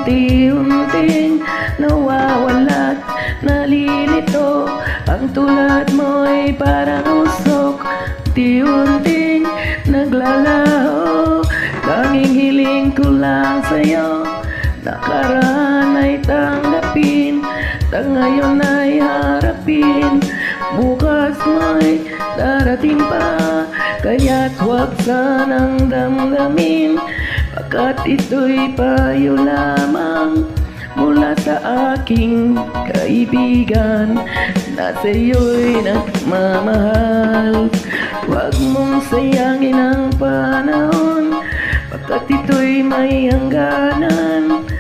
unti-unting nawawala't nalilito. Ang tulad mo'y parang usok, unti-unting naglalaho. Tanging hiling ko lang sa'yo, nakaraan ay tanggapin, ngayon ay harapin. Bukas mo'y darating pa, kaya't huwag sanang damdamin, pagkat ito'y payo lamang mula sa aking kaibigan na sa'yo'y nagmamahal. Huwag mong sayangin ang panahon, pagkat ito'y may hangganan.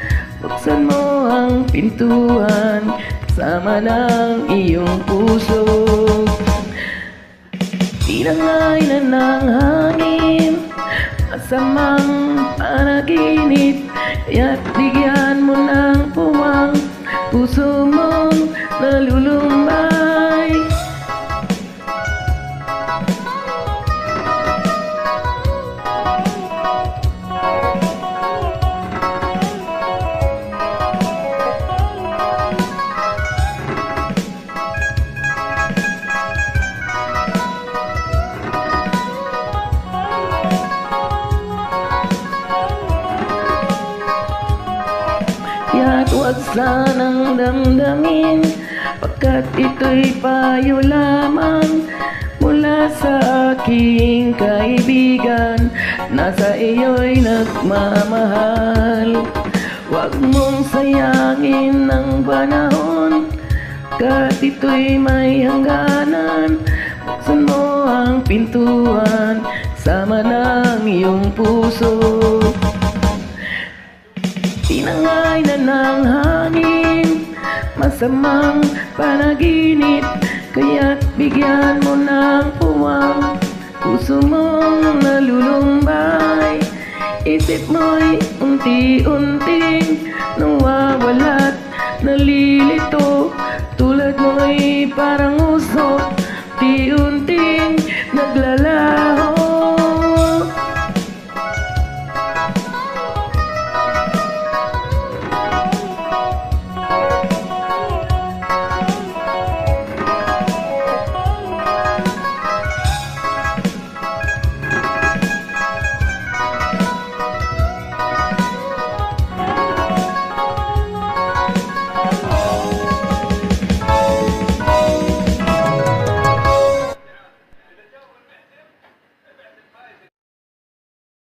Buksan mo ang pintuan, kasama ng iyong puso. Tinangay na ng hangin, masamang panaginip, kaya't bigyan mo ng puwang puso mong nalulumbay. Kaya't huwag sanang damdamin, pagkat ito'y payo lamang mula sa aking kaibigan na sa iyo'y nagmamahal. Huwag mong sayangin ang panahon, pagkat ito'y may hangganan. Buksan mo ang pintuan, kasama ng iyong puso. Tinangay na ng hangin, masamang panaginip, kaya't bigyan mo ng puwang puso mong nalulumbay. Isip mo'y unti-unting nawawala't nalilito, tulad mo'y parang usok, unti-unting naglalay.